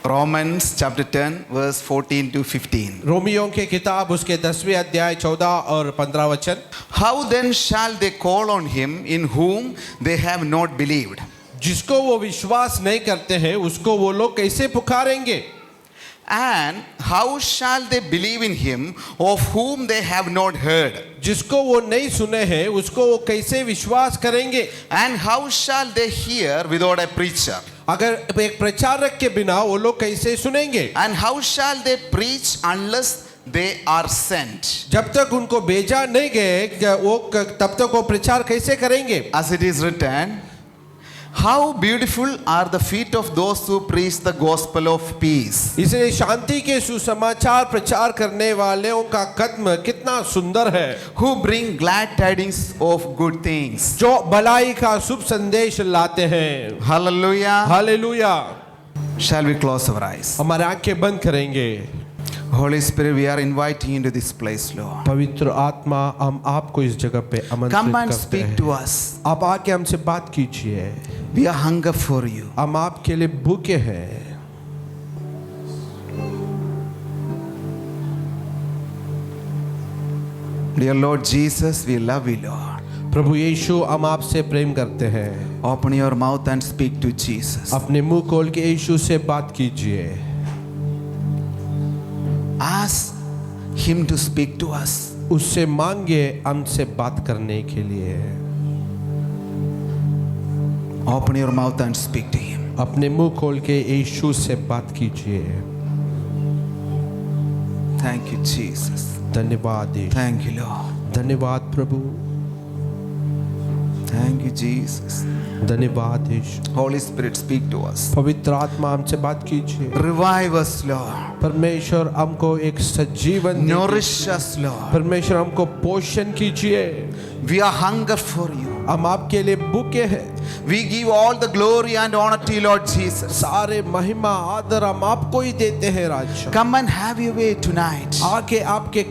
Romans chapter 10 verse 14 to 15. रोमियों की किताब उसके 10वें अध्याय 14 और 15 वचन। How then shall they call on him in whom they have not believed? जिसको वो विश्वास नहीं करते हैं उसको वो लोग कैसे पुकारेंगे? And how shall they believe in him of whom they have not heard? जिसको वो नहीं सुने हैं उसको वो कैसे विश्वास करेंगे? And how shall they hear without a preacher? अगर एक प्रचारक के बिना वो लोग कैसे सुनेंगे? And how shall they preach unless they are sent? जब तक उनको भेजा नहीं गए वो तब तक वो प्रचार कैसे करेंगे? As it is written, how beautiful are the feet of those who preach the gospel of peace. इसलिए शांति के सुसमाचार प्रचार करने वालों का कदम कितना सुंदर है। Who bring glad tidings of good things. जो भलाई का शुभ संदेश लाते हैं। Hallelujah. Hallelujah. Shall we close our eyes? हमारे आंखें बंद करेंगे। Holy Spirit, we are inviting you into this place, Lord. पवित्र आत्मा हम आपको इस जगह पे Come आमंत्रित and करते speak हैं। to us. आप आके हमसे बात कीजिए। We are hunger for you. हम आपके लिए भूखे हैं। Dear Lord Jesus, we love you, Lord. प्रभु यीशु हम आपसे प्रेम करते हैं। Open your mouth and speak to Jesus. अपने मुंह खोल के यीशु से बात कीजिए। Ask him to speak to us. उससे मांगिए हमसे बात करने के लिए। Open your mouth and speak to him. अपने मुंह खोल के यीशु से बात कीजिए। Thank you, Jesus. धन्यवाद यीशु। Thank you, Lord. धन्यवाद प्रभु। Thank you, Jesus. धन्यवाद यीशु। Holy Spirit, speak to us. पवित्र आत्मा हमसे बात कीजिए। Revive us, Lord. परमेश्वर हमको एक सजीवन दीजिए। Nourish us, Lord. परमेश्वर हमको पोषण कीजिए। We are hunger for you. हम आपके लिए भूखे हैं। We give all the glory and honor to you, Lord Jesus. सारे महिमा आदर हम आपको ही देते हैं राजा। Come and have your way tonight. आके आपके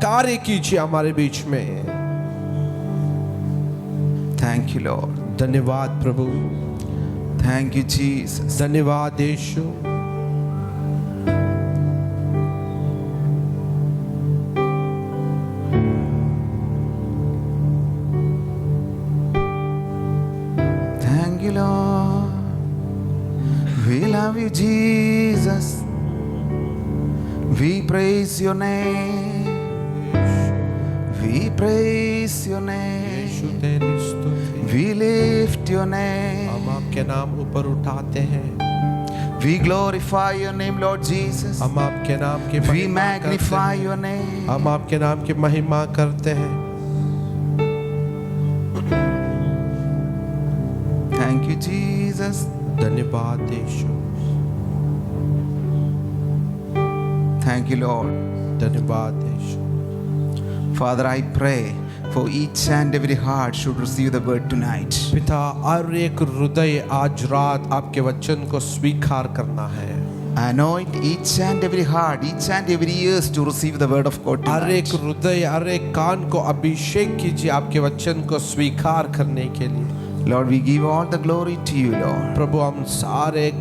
कार्य कीजिए हमारे बीच में। Thank you, Lord. धन्यवाद प्रभु। Thank you, Jesus. धन्यवाद यीशु। Thank you, Lord. We love you, Jesus. We praise your name. We praise your Yeshu name. तेरी स्तुति। We lift your name. हम आपके नाम ऊपर उठाते हैं। We glorify your name, Lord Jesus. हम आपके नाम की We महिमा करते magnify हैं। your name. हम आपके नाम की महिमा करते हैं। Thank you, Jesus. धन्यवाद यीशु। Thank you, Lord. धन्यवाद यीशु। Father, I pray for each and every heart should receive the word tonight. पिता हर एक हृदय आज रात आपके वचन को स्वीकार करना है। Anoint each and every heart, each and every ears to receive the word of God हर एक tonight. हृदय हर एक कान को अभिषेक कीजिए आपके वचन को स्वीकार करने के लिए। Lord, we give all the glory to you, Lord. प्रभु हम सारे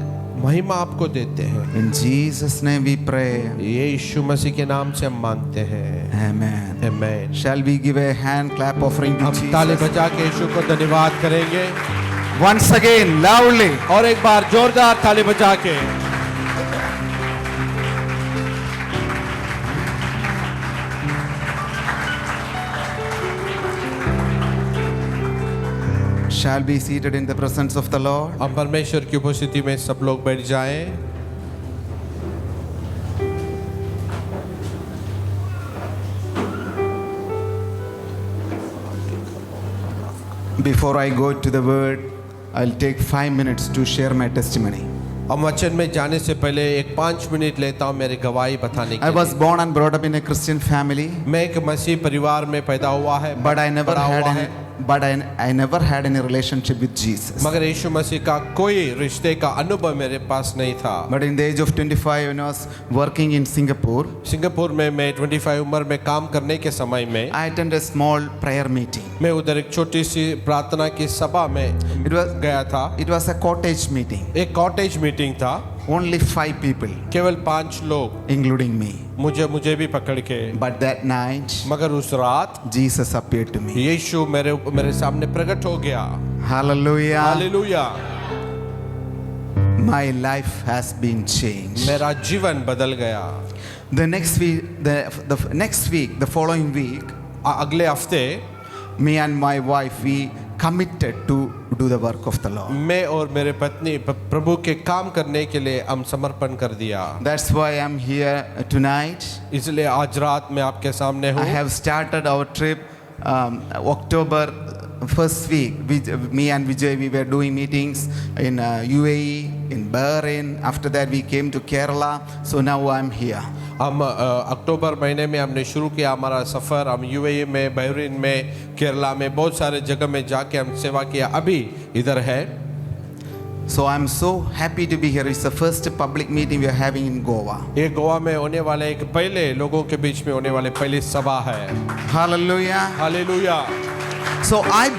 महिमा आपको देते हैं। In Jesus' name we pray. यीशु मसीह के नाम से हम मांगते हैं। Amen. आमीन। Shall we give a hand clap offering to हम ताली Jesus? बजा के यीशु को धन्यवाद करेंगे। Once again, loudly. और एक बार जोरदार ताली बजा के। Shall be seated in the presence of the Lord. हम परमेश्वर की उपस्थिति में सब लोग बैठ जाएं। Before I go to the word, I'll take 5 minutes to share my testimony. हम वचन में जाने से पहले एक 5 मिनट लेता हूँ मेरी गवाही बताने I के was लिए। born and brought up in a Christian family, मैं एक मसीह परिवार में पैदा हुआ है, but I never बड़ा had हुआ any, है, but I never had any relationship with Jesus. मगर यीशु मसीह का कोई रिश्ते का अनुभव मेरे पास नहीं था। But in the age of 25, when I was working in Singapore, Singapore में मैं 25 उम्र में काम करने के समय में I attended a small prayer meeting. मैं उधर एक छोटी सी प्रार्थना की सभा में It was गया था। it was a cottage meeting. एक कॉटेज मीटिंग था। only 5 people, केवल 5 लोग, including me. मुझे भी पकड़ के, But that night, मगर उस रात Jesus appeared to me. यीशु मेरे सामने प्रकट हो गया। Hallelujah. Hallelujah. My life has been changed. मेरा जीवन बदल गया। The next week, the next week, the following week, अगले हफ्ते me and my wife, we committed to do the work of the Lord. मैं और मेरे पत्नी प्रभु के काम करने के लिए हम समर्पण कर दिया। That's why I'm here tonight. इसलिए आज रात मैं आपके सामने I हूँ। have started our trip October first week. Me and Vijay, we were doing meetings in UAE, in Bahrain. After that, we came to Kerala. So now I'm here. हम अक्टूबर महीने में हमने शुरू किया हमारा सफ़र। हम यूएई में, बहरीन में, केरला में बहुत सारे जगह में जाके हम सेवा किया। अभी इधर है। So I'm so happy to be here. It's the first public meeting we are having in Goa. ये गोवा में होने वाले एक पहले लोगों के बीच में होने वाले पहली सभा है। Hallelujah. Hallelujah. So I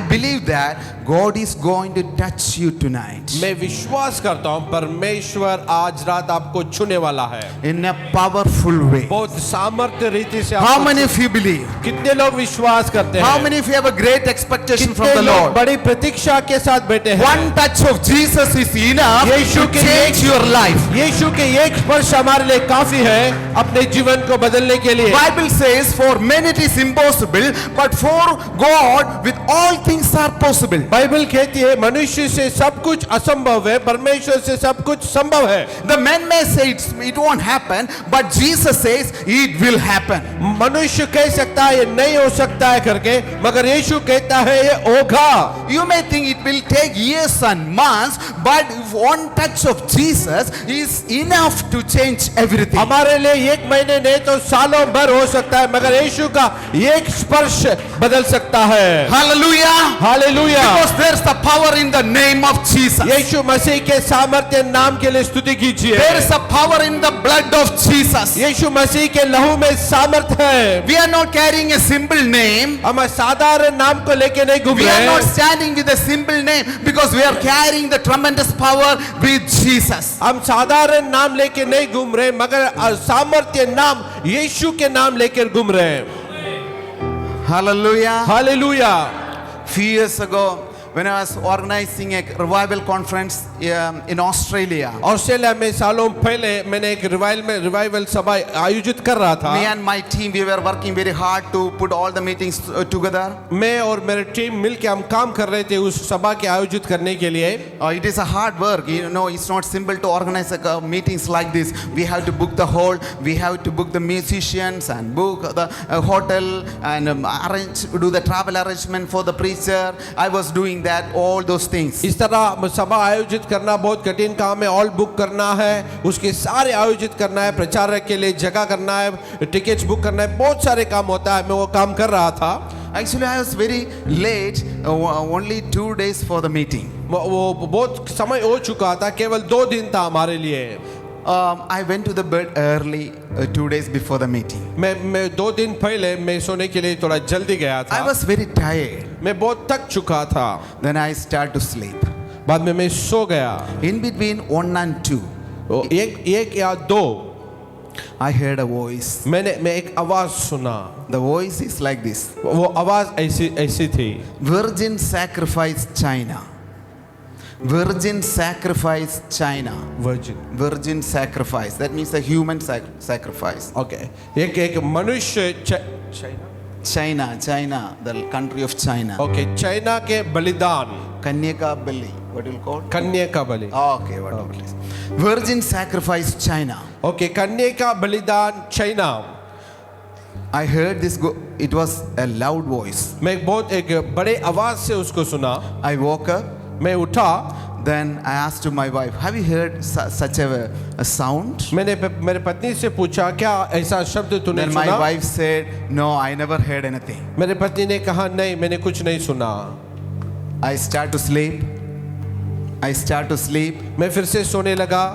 believe that God is going to touch you tonight मैं विश्वास करता हूँ परमेश्वर आज रात आपको छूने वाला है in a powerful way. बहुत सामर्थ्य रीति से। How many of you believe? कितने लोग विश्वास करते हैं? How many of you have a great expectation from कितने the लोग Lord? बड़ी प्रतीक्षा के साथ बैठे हैं? One touch of Jesus is enough Yeshu to के change your life. यीशु के एक स्पर्श हमारे लिए काफी है अपने जीवन को बदलने के लिए। Bible says, for men it is impossible, but for God with all things are possible. Bible कहती है मनुष्य से सब कुछ असंभव है, परमेश्वर से सब कुछ संभव है। The men may say it won't happen, but Jesus says it will happen. मनुष्य कह सकता है ये नहीं हो सकता है करके, मगर यीशु कहता है ये होगा। You may think it will take years and months, but if one touch of Jesus is enough to change everything. हमारे लिए एक महीने नहीं तो सालों भर हो सकता है, मगर यीशु का एक स्पर्श बदल सकता है। Hallelujah. Hallelujah. Because there's the power in the name of Jesus. यीशु मसीह के सामर्थ्य नाम के लिए स्तुति कीजिए। There is a power in the blood of Jesus. यीशु मसीह के लहू में सामर्थ है। We are not carrying a simple name. हम साधारण नाम को लेके नहीं घूम We रहे are not हैं। standing with a simple name because we are carrying the tremendous power with Jesus. हम साधारण नाम लेके नहीं घूम रहे, मगर सामर्थ्य नाम यीशु के नाम लेकर घूम रहे हैं। Hallelujah. Hallelujah. Few years ago, when I was organizing a revival conference in Australia, Australia में सालों पहले मैंने एक रिवाइवल सभा आयोजित कर रहा था। me and my team, we were working very hard to put all the meetings together. मैं और मेरे टीम मिलके हम काम कर रहे थे उस सभा के आयोजित करने के लिए। It is a hard work, you know. It's not simple to organize meetings like this. We have to book the hall, we have to book the musicians and book the hotel and do the travel arrangement for the preacher. I was doing that, all those things. इस तरह सभा आयोजित करना बहुत कठिन काम है। All book करना है, उसके सारे आयोजित करना है, प्रचारक के लिए जगह करना है, टिकट्स बुक करना है, बहुत सारे काम होता है। मैं वो काम कर रहा था। Actually, I was very late, only 2 days for the meeting. वो बहुत समय हो चुका था, केवल 2 दिन था हमारे लिए। I went to the bed early 2 days before the meeting. मैं 2 दिन पहले मैं सोने के लिए थोड़ा जल्दी गया था। I was very tired. मैं बहुत थक चुका था। Then I started to sleep. बाद में मैं सो गया। In between 1 and 2, एक या 2 I heard a voice. मैं एक आवाज सुना। The voice is like this. वो आवाज ऐसी थी। Virgin sacrifice China. Virgin sacrifice China. Virgin sacrifice. That means a human sacrifice. Okay. एक मनुष्य China, the country of China. Okay, China के बलिदान। Kanyaka Bali. What do you call it? कन्या का बलि। Okay, what it is. Virgin sacrifice China. Okay, कन्या का बलिदान China. I heard this. It was a loud voice. मैं एक बड़े आवाज से उसको सुना। I woke up. मैं उठा। Then I asked to my wife, "Have you heard such a sound?" मैंने मेरे पत्नी से पूछा क्या ऐसा शब्द तूने Then my सुना? wife said, "No, I never heard anything." मेरे पत्नी ने कहा नहीं, मैंने कुछ नहीं सुना। I start to sleep. मैं फिर से सोने लगा।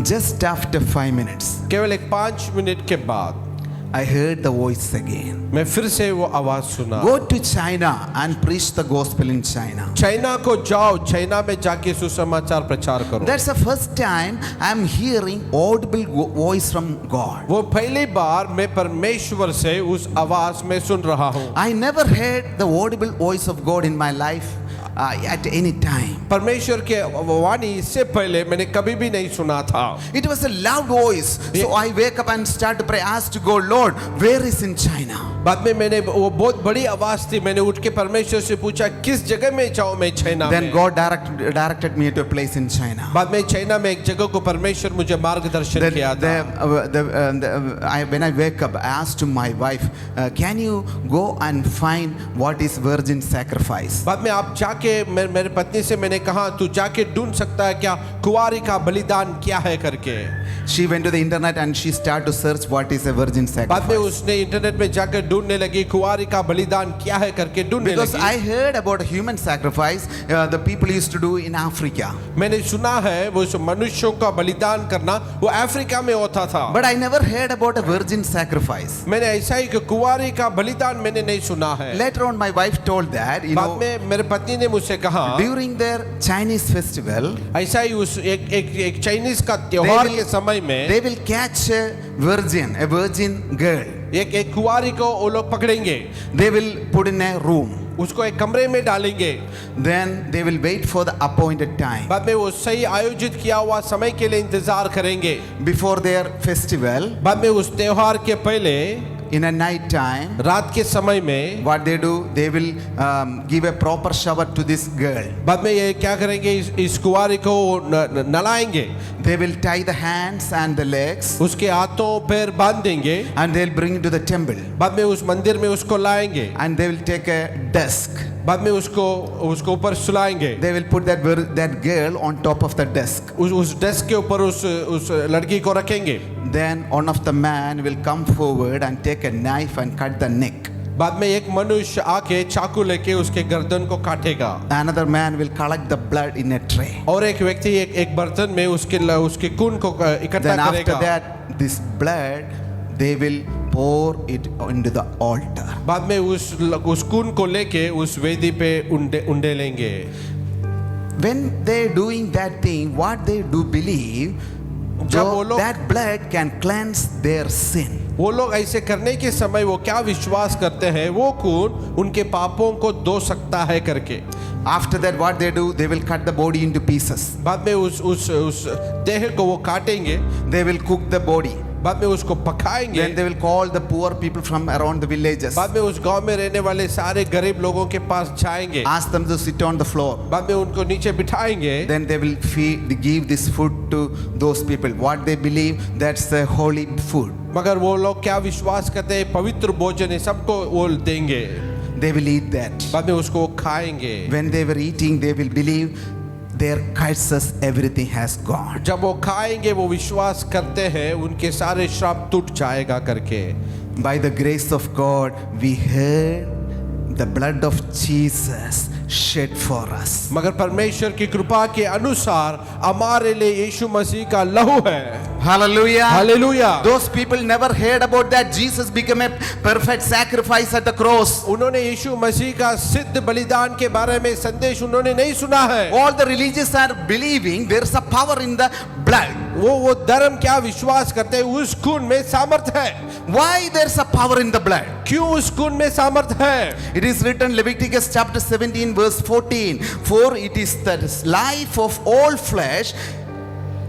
Just after 5 minutes, केवल 5 मिनट के बाद I heard the voice again. मैं फिर से वो आवाज सुना, Go to China and preach the gospel in China. China को जाओ, चाइना में जाके सुसमाचार प्रचार करो। That's the first time I'm hearing audible voice from God. वो पहली बार मैं परमेश्वर से उस आवाज में सुन रहा हूँ। I never heard the audible voice of God in my life at any time. परमेश्वर के वाणी इससे पहले मैंने कभी भी नहीं सुना था। It was a loud voice. So I wake up and start to pray, ask to God, Lord, where is in China? बाद में मैंने वो बहुत बड़ी आवाज थी, मैंने उठ के परमेश्वर से पूछा किस जगह में जाऊं मैं चाइना Then में। God directed me to a place in China. बाद में चाइना में एक जगह को परमेश्वर मुझे मार्गदर्शन किया था। When I wake up, I asked to my wife, can you go and find what is virgin sacrifice? बाद में आप जाके मेरे पत्नी से मैंने कहा तू जाके ढूंढ सकता है क्या कुंवारी का बलिदान क्या है करके। She went to the internet and she started to search what is a virgin बाद में sacrifice. उसने इंटरनेट में जाकर ढूंढने लगी कुंवारी का बलिदान क्या है करके ढूंढने Because लगी। I heard about human sacrifice the people used to do in Africa. मैंने सुना है वो मनुष्यों का बलिदान करना वो अफ्रीका में होता था, But I never heard about a virgin sacrifice. मैंने ऐसा ही कि कुंवारी का बलिदान मैंने नहीं सुना है। Later on, my wife told that, बाद में मेरे पत्नी ने मुझसे कहा during their Chinese festival, ऐसा ही उस एक चाइनीज का त्योहार के समय में they will catch a virgin girl. एक कुंवारी को वो लोग पकड़ेंगे, They will put in a room. उसको एक कमरे में डालेंगे, Then they will wait for the appointed time. बाद में वो सही आयोजित किया हुआ समय के लिए इंतजार करेंगे। Before their festival, बाद में उस त्योहार के पहले in a night time, रात के समय में what they do, they will give a proper shower to this girl. बाद में ये क्या करेंगे, इस कुंवारी को नलाएंगे, They will tie the hands and the legs उसके हाथों पैर बांध देंगे, and they'll bring it to the temple. बाद में उस मंदिर में उसको लाएंगे, And they will take a desk. बाद में उसको ऊपर सुलाएंगे, They will put that girl on top of the desk. उस डेस्क के ऊपर उस लड़की को रखेंगे। Then one of the man will come forward and take a knife and cut the neck. बाद में एक मनुष्य आके चाकू लेके उसके गर्दन को काटेगा। Another man will collect the blood in a tray. और एक व्यक्ति एक बर्तन में उसके खून को इकट्ठा Then after करेगा। that, this blood they will pour it into the altar. बाद में उस खून को लेके उस वेदी पे उंडे लेंगे। When they doing that thing, what they do believe, जब वो लोग that blood can cleanse their sin. वो लोग ऐसे करने के समय वो क्या विश्वास करते हैं, वो खून उनके पापों को धो सकता है करके। After that, what they do, they will cut the body into pieces. बाद में उस देह को वो काटेंगे, They will cook the body. बाद में उसको पकाएंगे, Then they will call the poor people from around the villages. बाद में उस गांव में रहने वाले सारे गरीब लोगों के पास जाएंगे, Ask them to sit on the floor. बाद में उनको नीचे बिठाएंगे, Then they will give this food to those people. What they believe, that's the holy food. मगर वो लोग क्या विश्वास करते हैं, पवित्र भोजन है, सबको वो देंगे, They will eat that. बाद में उसको खाएंगे। When they were eating, they will believe their curses, everything has gone. जब वो खाएंगे वो विश्वास करते हैं उनके सारे श्राप टूट जाएगा करके। By the grace of God, we heard the blood of Jesus shed for us. मगर परमेश्वर की कृपा के अनुसार हमारे लिए यीशु मसीह का लहू है। Hallelujah. Hallelujah. Those people never heard about that Jesus became a perfect sacrifice at the cross. उन्होंने यीशु मसीह का सिद्ध बलिदान के बारे में संदेश उन्होंने नहीं सुना है। All the religious are believing there is a power in the blood. वो धर्म क्या विश्वास करते हैं, उस खून में सामर्थ है। Why there is a power in the blood? क्यों उस खून में सामर्थ है? It is written Leviticus chapter 17 verse 14. For it is the life of all flesh,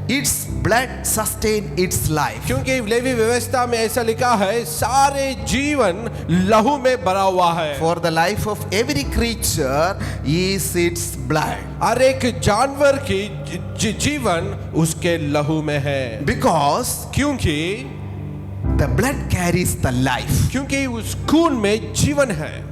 its blood sustain its life. क्योंकि लेवी व्यवस्था में ऐसा लिखा है, सारे जीवन लहू में भरा हुआ है। For the life of every creature is its blood. हर एक जानवर की जीवन उसके लहू में है। Because क्योंकि the blood carries the life. क्योंकि उस खून में जीवन है।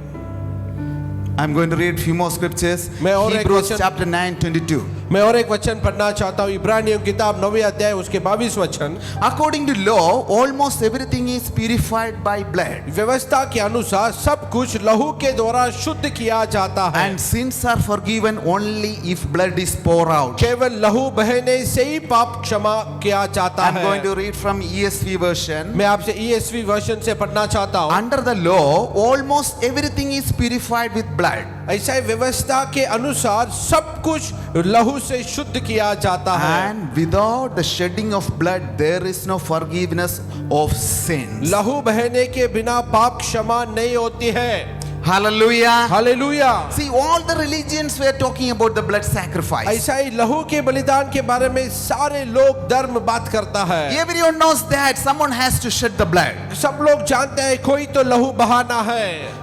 I'm going to read few more scriptures. मैं और एक Hebrews वचन- chapter 9:22. मैं और एक वचन पढ़ना चाहता हूँ, इब्रानियों की किताब 9वें अध्याय उसके 22 वचन। According to law, almost everything is purified by blood, व्यवस्था के अनुसार सब कुछ लहू के द्वारा शुद्ध किया जाता है, and sins are forgiven only if blood is poured out. केवल लहू बहने से ही पाप क्षमा किया जाता I'm going है। to read from ESV version. मैं आपसे ESV वर्जन से पढ़ना चाहता हूँ। Under the law, almost everything is purified with blood. ऐसा ही व्यवस्था के अनुसार सब कुछ लहू से शुद्ध किया जाता है, And without the shedding of blood, there is no forgiveness of sins. लहू बहने के बिना पाप क्षमा नहीं होती है। Hallelujah. Hallelujah. See, all the religions were talking about the blood sacrifice. ऐसा ही लहू के बलिदान के बारे में सारे लोग धर्म बात करता है। Everyone knows that someone has to shed the blood. सब लोग जानते हैं कोई तो लहू बहाना है।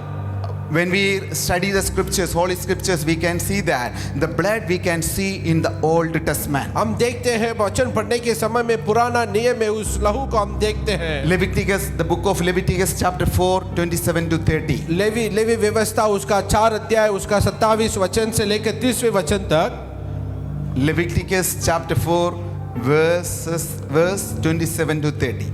When we study the scriptures, holy scriptures, we can see that the blood we can see in the Old Testament. हम देखते हैं वचन पढ़ने के समय में पुराना नियम में उस लहू को हम देखते हैं। Leviticus, the book of Leviticus chapter 4, 27 to 30. Levy व्यवस्था उसका 4 अध्याय उसका 27 वचन से लेकर 30वें वचन तक। Leviticus chapter 4, verse 27 to 30.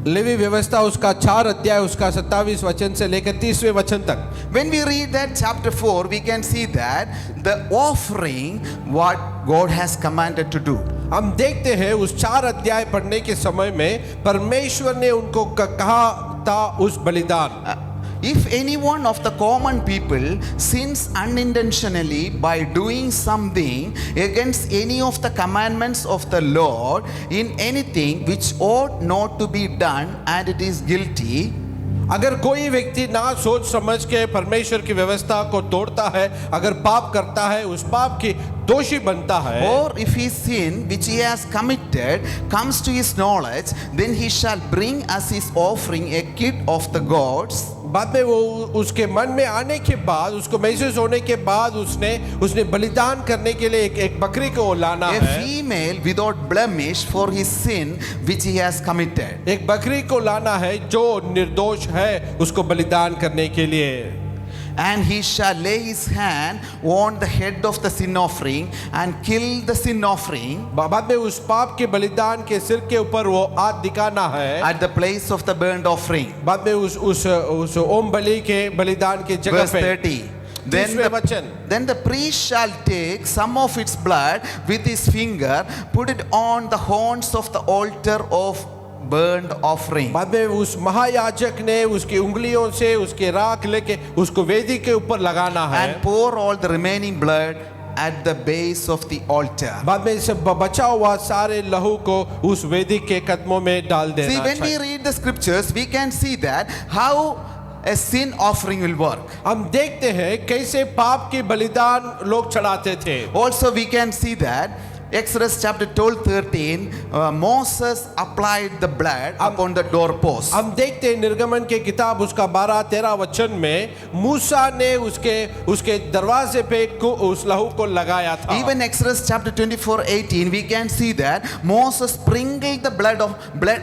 Levy व्यवस्था उसका 4 अध्याय उसका 27 वचन से लेकर 30वें वचन तक। When we read that chapter 4, we can see that the offering what God has commanded to do. हम देखते हैं उस 4 अध्याय पढ़ने के समय में परमेश्वर ने उनको कहा था उस बलिदान। If any one of the common people sins unintentionally by doing something against any of the commandments of the Lord in anything which ought not to be done and it is guilty, अगर कोई व्यक्ति ना सोच समझ के परमेश्वर की व्यवस्था को तोड़ता है, अगर पाप करता है, उस पाप की दोषी बनता है, or if his sin which he has committed comes to his knowledge, then he shall bring as his offering a kid of the goats, बाद में वो उसके मन में आने के बाद, उसको महसूस होने के बाद उसने बलिदान करने के लिए एक बकरी को लाना a है, female without blemish for his sin which he has committed. एक बकरी को लाना है जो निर्दोष है उसको बलिदान करने के लिए। And he shall lay his hand on the head of the sin offering and kill the sin offering बाद में उस पाप के बलिदान के सिर के ऊपर वो हाथ दिखाना है, at the place of the burnt offering. बाद में उस ओम बलि के बलिदान के जगह Verse पे। 30. Then the priest shall take some of its blood with his finger, put it on the horns of the altar of burnt offering. बाद में उस महायाजक ने उसकी उंगलियों से उसके राख लेके उसको वेदी के ऊपर लगाना है, And pour all the remaining blood at the base of the altar. बाद में से बचा हुआ सारे लहू को उस वेदी के कदमों में डाल See, देना when we चाहिए। read the scriptures, we can see that how a sin offering will work. हम देखते हैं कैसे पाप के बलिदान लोग चढ़ाते थे। Also, we can see that Exodus chapter 12-13, Moses applied the blood upon the doorpost. हम देखते हैं निर्गमन के किताब उसका 12-13 वचन में मूसा ने उसके दरवाजे पे उस लहू को लगाया था। Even Exodus chapter 24-18, we can see that Moses sprinkled the blood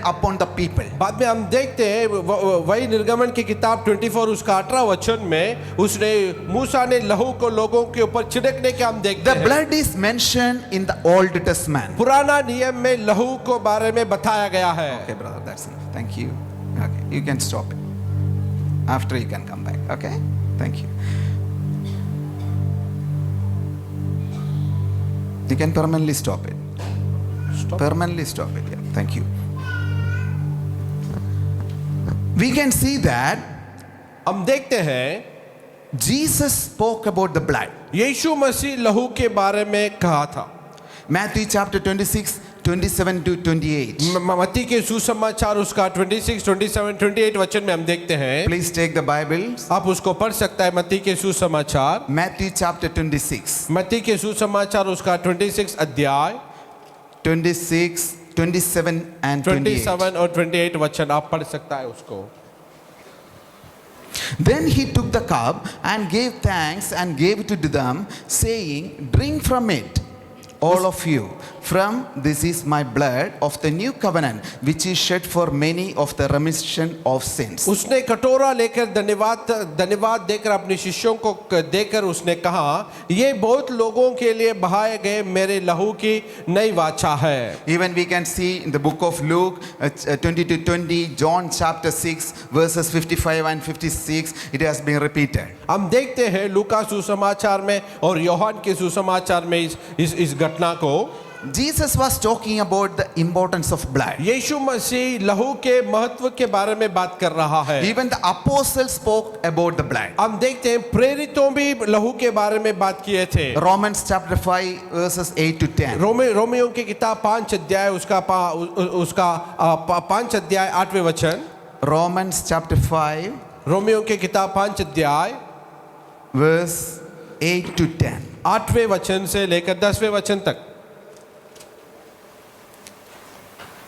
upon the people. बाद में हम देखते हैं वही निर्गमन की किताब 24 उसका 18 वचन में उसने मूसा ने लहू को लोगों के ऊपर छिड़कने के हम देखते The हैं। blood is mentioned in the Old Testament. पुराना नियम में लहू को बारे में बताया गया है। Okay, brother, that's enough. Thank you. Okay, you can stop it. After you can come back. Okay, thank you. You can permanently stop it. Permanently stop it. Yeah, thank you. We can see that हम देखते हैं Jesus spoke about the blood. यीशु मसीह लहू के बारे में कहा था। Matthew chapter 26, 27 to 28. मत्ती के सुसमाचार उसका 26, 27, 28 वचन में हम देखते हैं। Please take the Bibles. आप उसको पढ़ सकता है मत्ती के सुसमाचार। Matthew chapter 26. मत्ती के सुसमाचार उसका 26 अध्याय 26, 27 and 28. 27 और 28 वचन आप पढ़ सकता है उसको। Then he took the cup and gave thanks and gave it to them, saying, "Drink from it, all of you, from this is my blood of the new covenant, which is shed for many of the remission of sins. उसने कटोरा लेकर धन्यवाद देकर अपने शिष्यों को देकर उसने कहा, ये बहुत लोगों के लिए बहाए गए मेरे लहू की नई वाचा है. Even we can see in the book of Luke 20-20, John chapter 6 verses 55 and 56, it has been repeated. हम देखते हैं लूका सुसमाचार में और योहान के सुसमाचार में इस घटना को. Jesus was talking about the importance of blood. यीशु मसीह लहू के महत्व के बारे में बात कर रहा है. Even the apostles spoke about the blood. हम देखते हैं प्रेरितों भी लहू के बारे में बात किए थे. Romans chapter 5 verses 8 to 10. रोमियों की किताब 5 अध्याय उसका 5 अध्याय 8वें वचन. Romans chapter 5 रोमियों की किताब 5 अध्याय verse 8 to 10. 8वें वचन से लेकर 10वें वचन तक.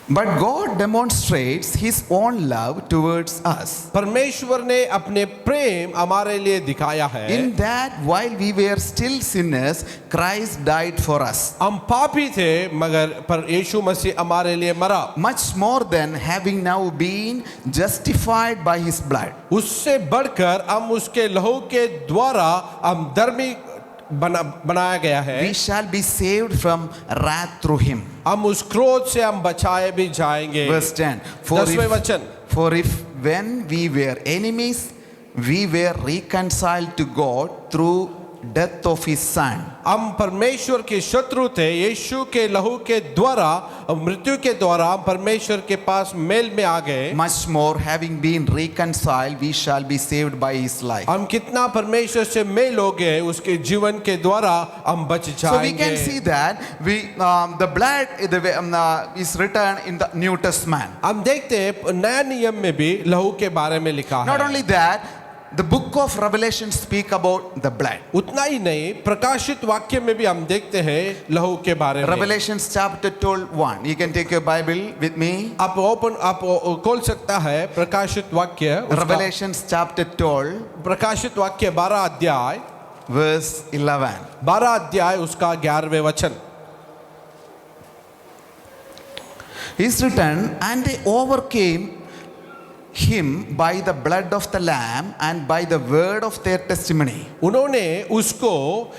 But God demonstrates his own love towards us, परमेश्वर ने अपने प्रेम हमारे लिए दिखाया है. in that while we were still sinners, Christ died for us. हम पापी थे मगर पर यीशु मसीह हमारे लिए मरा. Much more than having now been justified by his blood, उससे बढ़कर हम उसके लहू के द्वारा हम धर्मी बनाया गया है. we shall be saved from wrath through him. हम उस क्रोध से हम बचाए भी जाएंगे. Verse 10. 10वें वचन. For if when we were enemies, we were reconciled to God through death of his son. हम परमेश्वर के शत्रु थे, यीशु के लहू के द्वारा मृत्यु के द्वारा हम परमेश्वर के पास मेल में आ गए. Much more, having been reconciled, we shall be saved by his life. हम कितना परमेश्वर से मेल हो गए, उसके जीवन के द्वारा हम बच So we can जाएंगे. see that the blood is written in the New Testament. हम देखते हैं नया नियम में भी लहू के बारे में लिखा Not है. only that, the book of Revelation speak about the blood. उतना ही नहीं, प्रकाशित वाक्य में भी हम देखते हैं लहू के बारे में. Revelation chapter 12:1. You can take your Bible with me. आप खोल सकता है प्रकाशित वाक्य. Revelation chapter 12 प्रकाशित वाक्य 12 अध्याय verse 11. 12 अध्याय उसका 11वें वचन. It's written, and they overcame him by the blood of the lamb and by the word of their testimony. उन्होंने उसको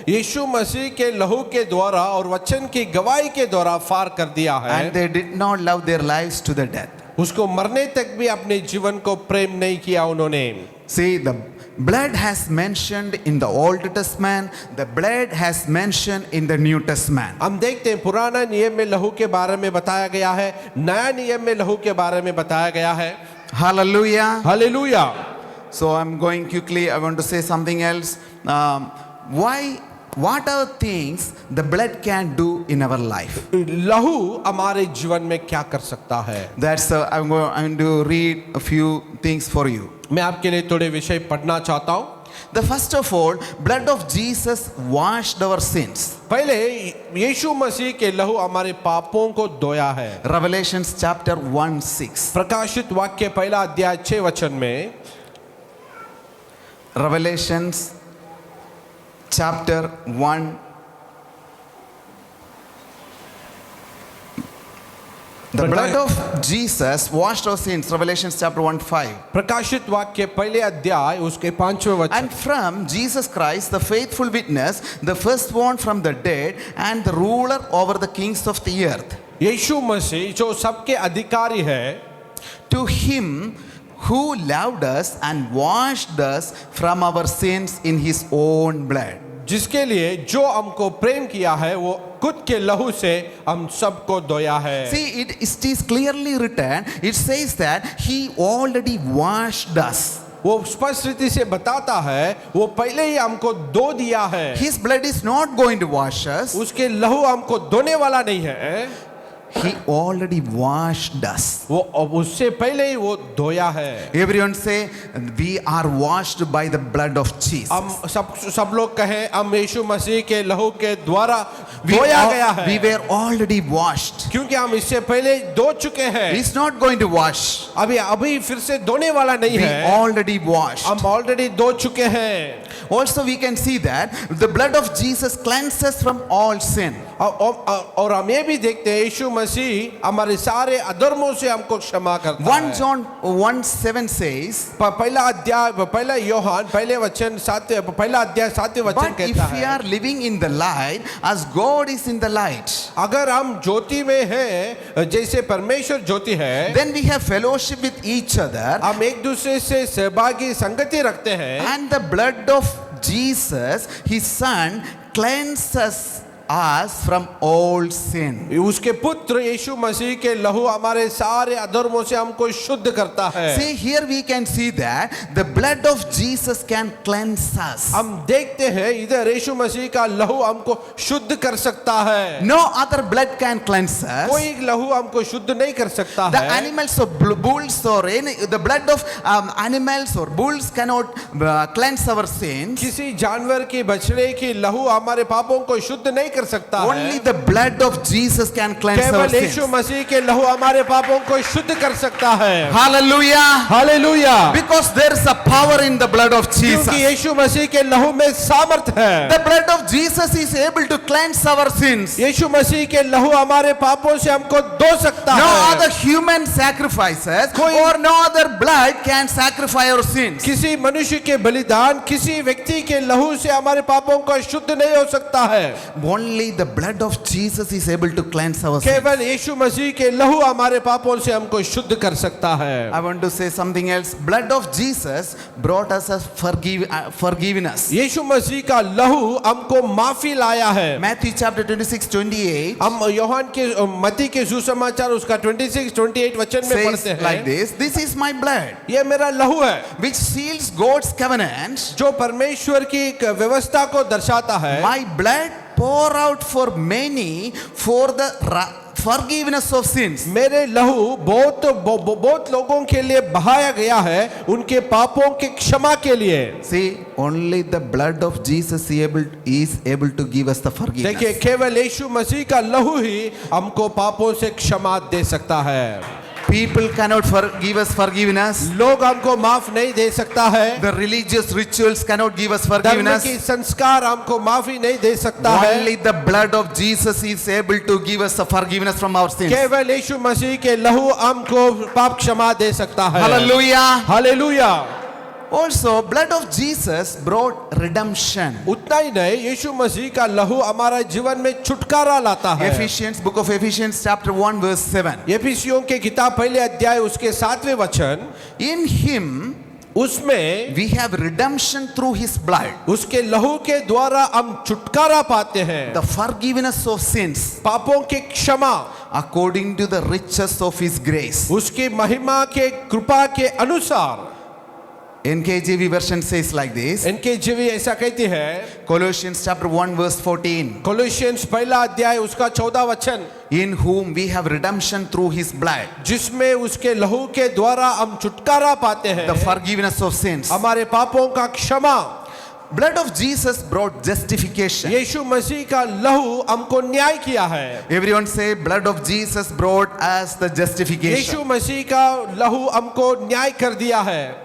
यीशु मसीह के लहू के द्वारा और वचन की गवाही के द्वारा फार कर दिया है. And they did not love their lives to the death. उसको मरने तक भी अपने जीवन को प्रेम नहीं किया उन्होंने. See, the blood has mentioned in the Old Testament, the blood has mentioned in the New Testament. हम देखते हैं पुराना नियम में लहू के बारे में बताया गया है, नया नियम में लहू के बारे में बताया गया है. Hallelujah. Hallelujah. So I'm going quickly. I want to say something else. What are things the blood can do in our life? लहू हमारे जीवन में क्या कर सकता है? That's I'm going to read a few things for you. मैं आपके लिए थोड़े विषय पढ़ना चाहता हूँ. The first of all, blood of Jesus washed our sins. पहले यीशु मसीह के लहू हमारे पापों को धोया है. Revelations chapter 1:6. प्रकाशित वाक्य पहला अध्याय 6 वचन में. Revelations chapter 1. The blood of Jesus washed our sins. Revelations chapter 1:5. प्रकाशित वाक्य पहले अध्याय उसके 5वें वचन. And from Jesus Christ, the faithful witness, the firstborn from the dead, and the ruler over the kings of the earth. यीशु मसीह जो सबके अधिकारी है, To him who loved us and washed us from our sins in his own blood. जिसके लिए जो हमको प्रेम किया है वो खुद के लहू से हम सबको धोया है. See, it is clearly written. It says that he already washed us. वो स्पष्ट रीति से बताता है वो पहले ही हमको धो दिया है. His blood is not going to wash us. उसके लहू हमको धोने वाला नहीं है. He already washed us. वो उससे पहले ही वो धोया है. Everyone say, we are washed by the blood of Jesus. हम सब लोग कहें हम यीशु मसीह के लहू के द्वारा धोया गया है. We were already washed. क्योंकि हम इससे पहले धो चुके हैं. He's not going to wash. अभी फिर से धोने वाला नहीं We है. already washed. हम ऑलरेडी धो चुके हैं. Also we can see that the blood of Jesus cleanses from all sin. और हम ये भी देखते हैं यीशु मसीह हमारे सारे अधर्मों से हमको क्षमा करता 1 है। John 1:7 says, पहला अध्याय पहला योहान पहले वचन पहला अध्याय 7वें वचन but if कहता we है, are living in the light as God is in the light, अगर हम ज्योति में हैं जैसे परमेश्वर ज्योति है, then we have fellowship with each other, हम एक दूसरे से सहभागी संगति रखते हैं, and the blood of Jesus, his son, cleanses us from all sin. उसके पुत्र यीशु मसीह के लहू हमारे सारे अधर्मों से हमको शुद्ध करता है। See, here we can see that the blood of Jesus can cleanse us. हम देखते हैं इधर यीशु मसीह का लहू हमको शुद्ध कर सकता है। No other blood can cleanse us. कोई लहू हमको शुद्ध नहीं कर सकता The है। animals of bulls or any, the blood of animals or bulls cannot cleanse our sins. किसी जानवर की बछड़े की लहू हमारे पापों को शुद्ध नहीं कर सकता Only है। the blood of Jesus can cleanse our केवल यीशु sins. मसीह के लहू हमारे पापों को शुद्ध कर सकता है। Hallelujah. Hallelujah. Because there is a power in the blood of Jesus. क्योंकि यीशु मसीह के लहू में सामर्थ है। The blood of Jesus is able to cleanse our sins. यीशु मसीह के लहू हमारे पापों से हमको धो सकता No है। other human sacrifices or no other blood can sacrifice our sins. किसी मनुष्य के बलिदान किसी व्यक्ति के लहू से हमारे पापों को शुद्ध नहीं हो सकता है। Only the blood of Jesus is able to cleanse our sins. केवल यीशु मसीह के लहू हमारे पापों से हमको शुद्ध कर सकता है। I want to say something else. Blood of Jesus brought us a forgiveness. यीशु मसीह का लहू हमको माफी लाया है। Matthew chapter 26:28 हम यूहन्ना के मत्ती के सुसमाचार उसका 26-28 वचन में पढ़ते says हैं like this. This is my blood ये मेरा लहू है which seals God's covenant. जो परमेश्वर की एक व्यवस्था को दर्शाता है। My blood pour out for many for the forgiveness of sins. मेरे लहू बहुत लोगों के लिए बहाया गया है उनके पापों के क्षमा के लिए। See, only the blood of Jesus is able to give us the forgiveness. देखिए केवल यीशु मसीह का लहू ही हमको पापों से क्षमा दे सकता है। People cannot give us forgiveness. लोग हमको माफ नहीं दे सकता है। The religious rituals cannot give us धर्म forgiveness. की संस्कार हमको माफी नहीं दे सकता है। Only the blood of Jesus is able to give us the forgiveness from our sins. केवल यीशु मसीह के लहू हमको पाप क्षमा दे सकता है। Hallelujah. Hallelujah. Also, blood of Jesus brought redemption. उतना ही नहीं यीशु मसीह का लहू हमारा जीवन में छुटकारा लाता है। Ephesians, book of Ephesians chapter 1 verse 7. एफिसियों के किताब पहले अध्याय उसके 7वें वचन, In him उसमें we have redemption through his blood. उसके लहू के द्वारा हम छुटकारा पाते हैं। The forgiveness of sins पापों के क्षमा according to the riches of his grace. उसकी महिमा के कृपा के अनुसार। NKJV version says like this. इनके जीवी ऐसा कहती है Colossians chapter 1 verse 14. कोलोसियंस पहला अध्याय उसका 14 वचन, In whom we have redemption through his blood. जिसमें उसके लहू के द्वारा हम छुटकारा पाते हैं। The forgiveness of sins. हमारे पापों का क्षमा। Blood of Jesus brought justification. यीशु मसीह का लहू हमको न्याय किया है। Everyone say blood of Jesus brought us the justification. यीशु मसीह का लहू हमको न्याय कर दिया है।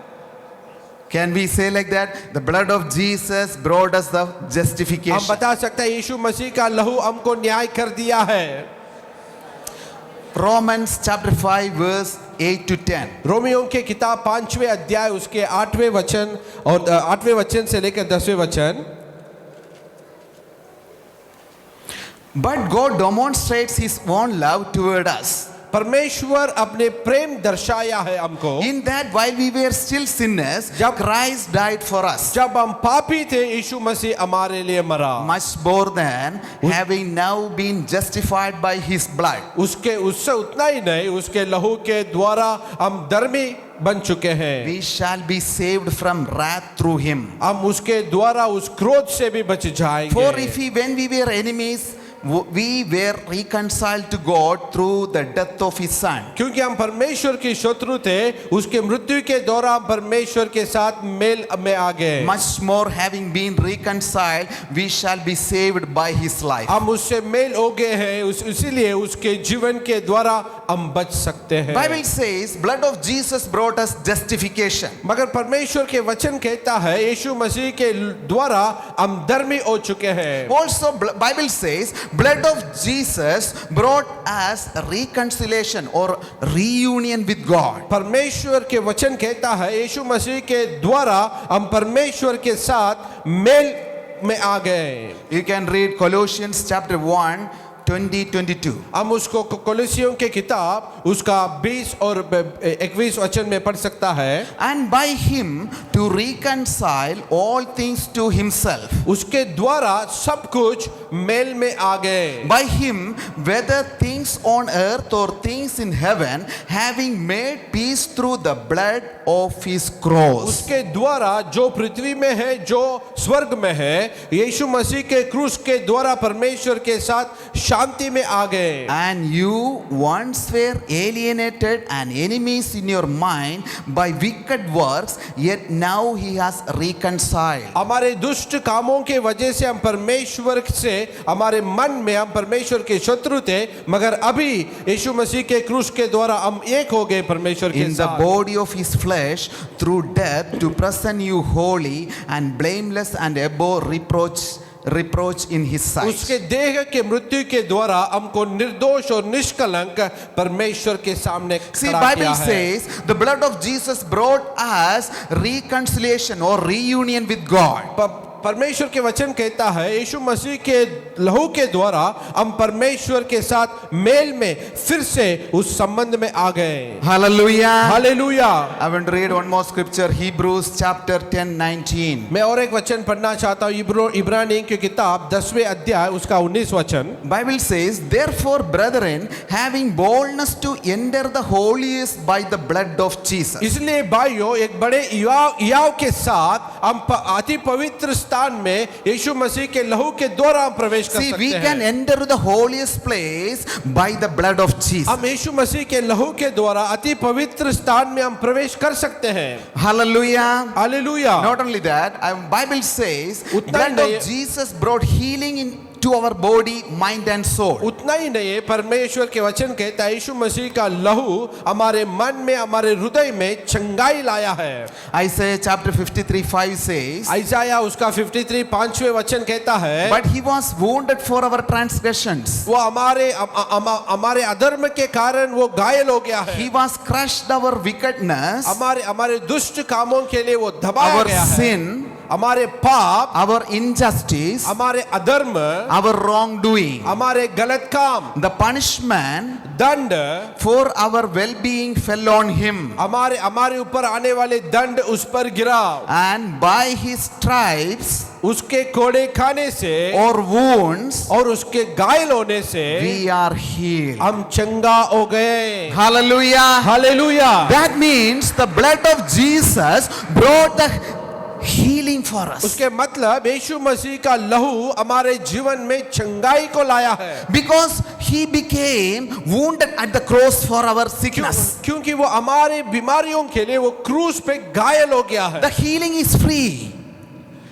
Can we say like that? The blood of Jesus brought us the हम justification. बता सकते हैं यीशु मसीह का लहू हमको न्याय कर दिया है। Romans chapter 5 verse 8 to 10. रोमियों के किताब 5वें अध्याय उसके 8वें वचन और 8वें वचन से लेकर 10वें वचन। But God demonstrates his own love toward us. परमेश्वर अपने प्रेम दर्शाया है हमको। In that while we were still sinners, Christ died for us. जब हम पापी थे यीशु मसीह हमारे लिए मरा। Much more than having now been justified by his blood. उससे उतना ही नहीं उसके लहू के द्वारा हम धर्मी बन चुके हैं। We shall be saved from wrath through him. हम उसके द्वारा उस क्रोध से भी बच जाएंगे। For if when we were enemies, we were reconciled to God through the death of his son. क्योंकि हम परमेश्वर के शत्रु थे, उसके मृत्यु के द्वारा हम परमेश्वर के साथ मेल में आ गए। Much more, having been reconciled, we shall be saved by his life. हम उससे मेल हो गए हैं, इसीलिए उसके जीवन के द्वारा हम बच सकते हैं। Bible says, blood of Jesus brought us justification. मगर परमेश्वर के वचन कहता है यीशु मसीह के द्वारा हम धर्मी हो चुके हैं। Also, Bible says, blood of Jesus brought us reconciliation or reunion with God. परमेश्वर के वचन कहता है यीशु मसीह के द्वारा हम परमेश्वर के साथ मेल में आ गए। You can read Colossians chapter 1, 20-22. हम उसको कोलोसियों के किताब उसका 20 और 21 वचन में पढ़ सकता है। And by him to reconcile all things to himself. उसके द्वारा सब कुछ मेल में आ गए। By him, whether things on earth or things in heaven, having made peace through the blood of his cross. उसके द्वारा जो पृथ्वी में है, जो स्वर्ग में है, यीशु मसीह के क्रूस के द्वारा परमेश्वर के साथ शांति में आ गए। And you once were alienated and enemies in your mind by wicked works, yet now he has reconciled. हमारे दुष्ट कामों के वजह से हम परमेश्वर से, हमारे मन में हम परमेश्वर के शत्रु थे, मगर अभी यीशु मसीह के क्रूस के द्वारा हम एक हो गए परमेश्वर के In the साथ। body of his flesh through death to present you holy and blameless and above reproach in his sight. उसके देह के मृत्यु के द्वारा हमको निर्दोष और निष्कलंक परमेश्वर के सामने See, खड़ा Bible किया है। says the blood of Jesus brought us reconciliation or reunion with God. परमेश्वर के वचन कहता है यीशु मसीह के लहू के द्वारा हम परमेश्वर के साथ मेल में फिर से उस संबंध में आ गए। Hallelujah. Hallelujah. I want to read one more scripture, Hebrews chapter 10:19. मैं और एक वचन पढ़ना चाहता हूँ, इब्रानियों की किताब 10वें अध्याय उसका 19 वचन। Bible says, therefore, brethren, having boldness to enter the holiest by the blood of Jesus. इसलिए भाइयों एक बड़े युवाओं के साथ हम अति पवित्र स्थान में यीशु मसीह के लहू के द्वारा हम प्रवेश कर See, सकते we हैं। can enter the holiest place by the blood of Jesus. हम यीशु मसीह के लहू के द्वारा अति पवित्र स्थान में हम प्रवेश कर सकते हैं। Hallelujah. Hallelujah. Not only that, Bible says, उतना ही blood नहीं- of Jesus brought healing to our body, mind and soul. उतना ही नहीं, परमेश्वर के वचन कहता है यीशु मसीह का लहू हमारे मन में, हमारे हृदय में चंगाई लाया है। Isaiah chapter 53:5 says, आइजाया उसका 53 5वें वचन कहता है, but he was wounded for our transgressions. वो हमारे अधर्म के कारण वो घायल हो गया है। He was crushed our wickedness, हमारे दुष्ट कामों के लिए वो दबाया our गया है। sin, हमारे पाप, our injustice, हमारे अधर्म, our wrongdoing. हमारे गलत काम, The punishment दंड for our well-being fell on him. हमारे ऊपर आने वाले दंड उस पर गिरा, And by his stripes उसके कोड़े खाने से or wounds, और उसके घायल होने से we are healed. हम चंगा हो गए। Hallelujah. Hallelujah. That means the blood of Jesus brought the healing for us. उसके मतलब यीशु मसीह का लहू हमारे जीवन में चंगाई को लाया है, Because he became wounded at the cross for our sickness. क्योंकि वो हमारे बीमारियों के लिए वो क्रूस पे घायल हो गया है। The healing is free.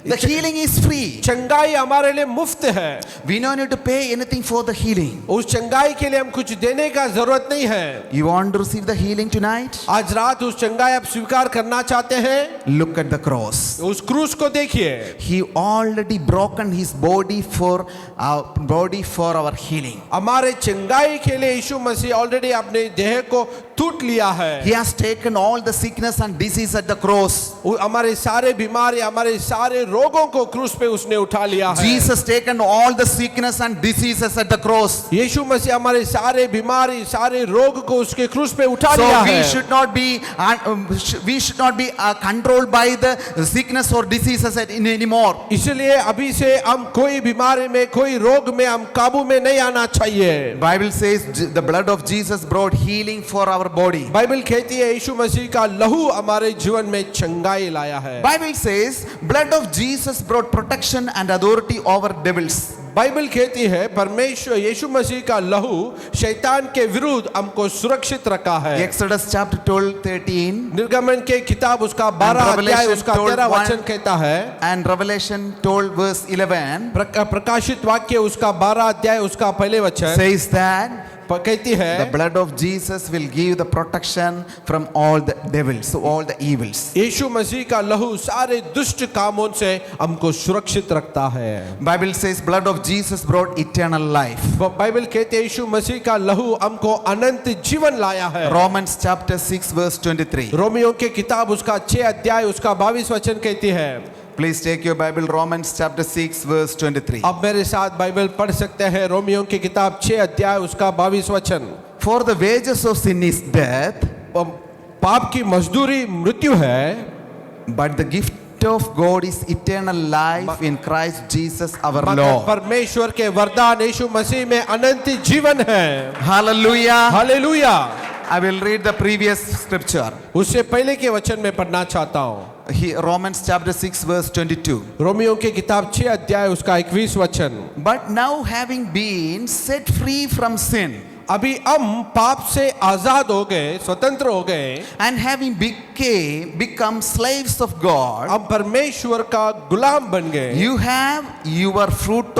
The healing is free. चंगाई हमारे लिए मुफ्त है। We don't need to pay anything for the healing. उस चंगाई के लिए हम कुछ देने का जरूरत नहीं है। You want to receive the healing tonight? आज रात उस चंगाई आप स्वीकार करना चाहते हैं? Look at the cross. उस क्रूस को देखिए। He already broken his body for our healing. हमारे चंगाई के लिए यीशु मसीह ऑलरेडी अपने देह को टूट लिया है। He has taken all the sickness and disease at the cross. हमारे सारे बीमारी, हमारे सारे रोगों को क्रूस पे उसने उठा लिया है। Jesus taken all the sickness and diseases at the cross. यीशु मसीह हमारे सारे बीमारी, सारे रोग को उसके क्रूस पे उठा So लिया we है। should not be controlled by the sickness or diseases anymore. इसलिए अभी से हम कोई बीमारी में, कोई रोग में हम काबू में नहीं आना चाहिए। Bible says the blood of Jesus brought healing for our body. Bible कहती है यीशु मसीह का लहू हमारे जीवन में चंगाई लाया है। Bible says blood of Jesus brought protection and authority over devils. Bible कहती है परमेश्वर यीशु मसीह का लहू शैतान के विरुद्ध हमको सुरक्षित रखा है। Exodus chapter 12:13 निर्गमन के किताब उसका 12 अध्याय उसका 13 वचन कहता है, and Revelation 12 verse 11 प्रकाशित वाक्य उसका 12 अध्याय उसका पहले वचन says that कहती the है blood of Jesus will give the protection from all the devils, all the evils. यीशु मसीह का लहू सारे दुष्ट कामों से हमको सुरक्षित रखता है। Bible says blood of Jesus brought eternal life. Bible कहते हैं यीशु मसीह का लहू हमको अनंत जीवन लाया है। Romans chapter 6 verse 23. रोमियो के किताब उसका 6 अध्याय उसका 22 वचन कहती है। Please take your Bible, Romans chapter 6 verse 23. अब मेरे साथ बाइबल पढ़ सकते हैं रोमियो की किताब 6 अध्याय उसका 22 वचन। For the wages of sin is death, पाप की मजदूरी मृत्यु है, but the gift of God is eternal life in Christ Jesus our मगर Lord. परमेश्वर के वरदान यीशु मसीह में अनंत जीवन है। Hallelujah. Hallelujah. I will read the previous scripture. उससे पहले के वचन में पढ़ना चाहता हूँ। Romans chapter 6 verse 22. रोमियो की किताब 6 अध्याय उसका 21 वचन। But now having been set free from sin अभी हम पाप से आजाद हो गए, स्वतंत्र हो गए, and having become slaves of God, अब परमेश्वर का गुलाम बन गए। you have your fruit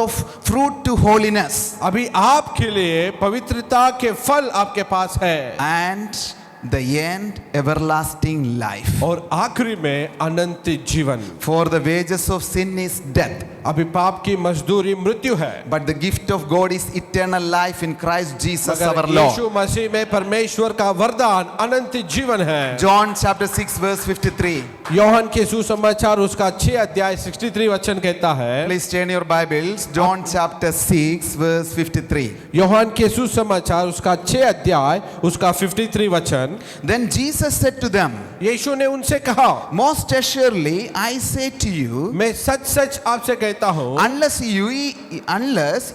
to holiness, अभी आपके लिए पवित्रता के फल आपके पास है, and the end everlasting life. और आखिरी में अनंत जीवन। For the wages of sin is death, अभी पाप की मजदूरी मृत्यु है, but the gift of God is eternal life in Christ Jesus मगर our Lord. यीशु मसीह में परमेश्वर का वरदान अनंत जीवन है। John chapter 6 verse 53. योहन के सुसमाचार उसका 6 अध्याय 63 वचन कहता है। Please turn your Bibles. John chapter 6 verse 53. Yohan के सुसमाचार उसका 6 अध्याय उसका 53 वचन। Then Jesus said to them, यीशु ने उनसे कहा, most assuredly I say to you, मैं सच सच आपसे कहता हूँ, unless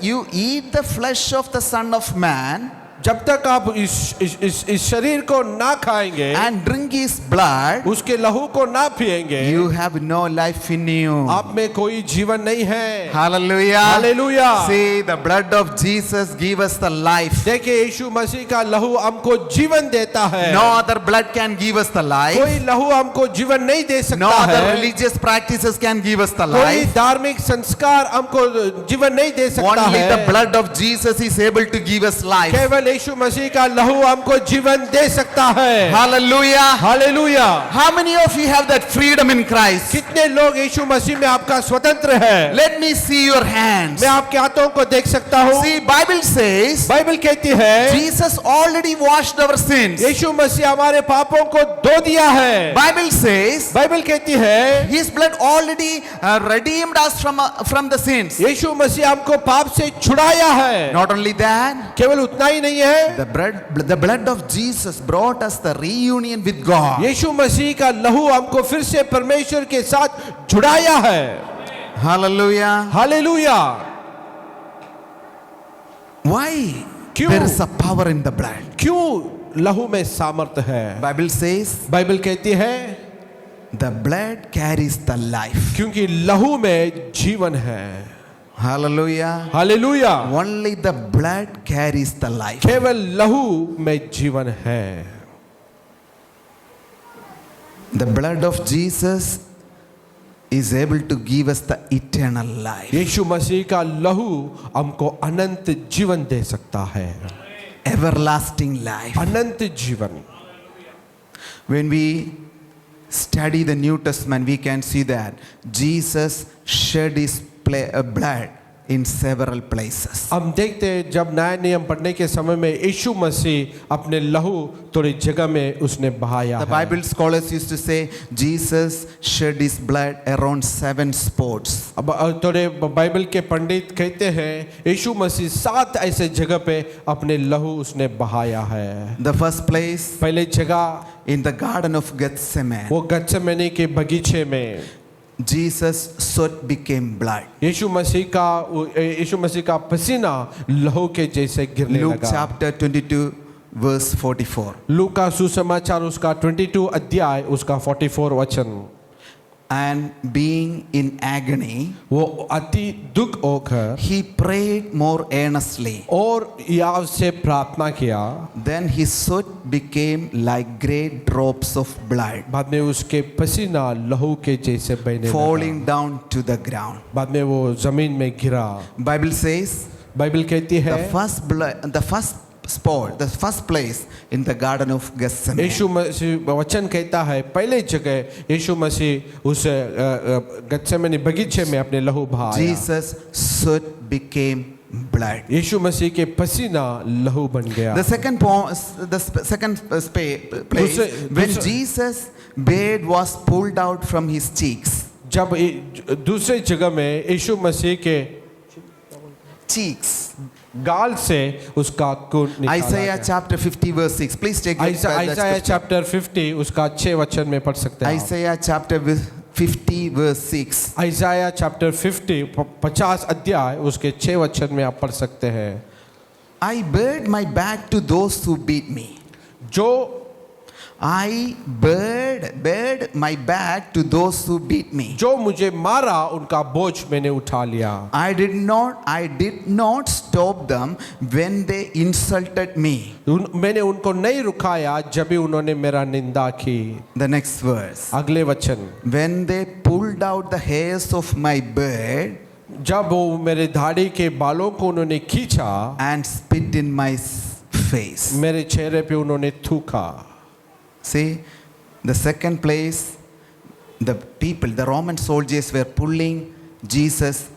you eat the flesh of the Son of Man जब तक आप इस शरीर को ना खाएंगे and drink his blood, उसके लहू को ना पिएंगे, you have no life in you. आप में कोई जीवन नहीं है। Hallelujah. Hallelujah. See, the blood of Jesus give us the life. देखिए यीशु मसीह का लहू हमको जीवन देता है। No other blood can give us the life. कोई लहू हमको जीवन नहीं दे No सकता other है। religious practices can give us the कोई life. धार्मिक संस्कार हमको जीवन नहीं दे सकता Only the है। blood of Jesus is able to give us life. केवल यीशु मसीह का लहू हमको जीवन दे सकता है। Hallelujah. Hallelujah. How many of you have that freedom in Christ? कितने लोग यीशु मसीह में आपका स्वतंत्र है? Let me see your hands. मैं आपके हाथों को देख सकता हूँ। See, Bible says बाइबल कहती है Jesus already washed our sins. यीशु मसीह हमारे पापों को धो दिया है। Bible says बाइबल कहती है His blood already redeemed us from the sins. यीशु मसीह हमको पाप से छुड़ाया है। Not only that, केवल उतना ही नहीं है, the blood of Jesus brought us the reunion with God. यीशु मसीह का लहू हमको फिर से परमेश्वर के साथ जुड़ाया है। Hallelujah. हालेलुया। Why? क्यों? There is a power in the blood. क्यों लहू में सामर्थ है? Bible says बाइबल कहती है the blood carries the life. क्योंकि लहू में जीवन है। Hallelujah. Hallelujah. Only the blood carries the life. केवल लहू में जीवन है। The blood of Jesus is able to give us the eternal life. यीशु मसीह का लहू हमको अनंत जीवन दे सकता है। Everlasting life. अनंत जीवन। When we study the New Testament, we can see that Jesus shed his blood in several places. हम देखते हैं जब नया नियम पढ़ने के समय में यीशु मसीह अपने लहू थोड़ी जगह में उसने बहाया The है। Bible scholars used to say Jesus shed his blood around 7 spots. अब थोड़े बाइबल के पंडित कहते हैं यीशु मसीह 7 ऐसे जगह पे अपने लहू उसने बहाया है। The first place पहले जगह in the Garden of Gethsemane, वो गत्सेमनी के बगीचे में Jesus' sweat became blood. यीशु मसीह का पसीना लहू के जैसे गिरने Luke लगा। chapter 22 verse 44. लूका सुसमाचार उसका 22 अध्याय उसका 44 वचन। and being in agony, वो अति दुख होकर he prayed more earnestly. और याव से प्रार्थना किया। Then his sweat became like great drops of blood बाद में उसके पसीना लहू के जैसे बहने लगा। falling down to the ground. बाद में वो जमीन में गिरा। Bible says बाइबल कहती है the first place in the garden of Gethsemane. यीशु मसीह वचन कहता है पहले जगह यीशु मसीह उस गत्सेमनी बगीचे में अपने लहू बहाया। Jesus' sweat became blood. यीशु मसीह के पसीना लहू बन गया। The second place when Jesus' beard was pulled out from his cheeks. जब दूसरे जगह में यीशु मसीह के Cheeks. गाल से उसका खून निकाला Isaiah गया। chapter 50 verse 6. Please take it. Isaiah chapter 50 उसका 6 वचन में पढ़ सकते हैं। Isaiah chapter 50 verse 6. Isaiah chapter 50 50 अध्याय उसके 6 वचन में आप पढ़ सकते हैं। I bared my back to those who beat me. I bared my back to those who beat me. जो मुझे मारा उनका बोझ मैंने उठा लिया। I did not stop them when they insulted me. मैंने उनको नहीं रुकाया जब भी उन्होंने मेरा निंदा की। The next verse. अगले वचन, When they pulled out the hairs of my beard जब वो मेरे दाढ़ी के बालों को उन्होंने खींचा and spit in my face. मेरे चेहरे पे उन्होंने थूका। See, the second place, the Roman soldiers were pulling Jesus'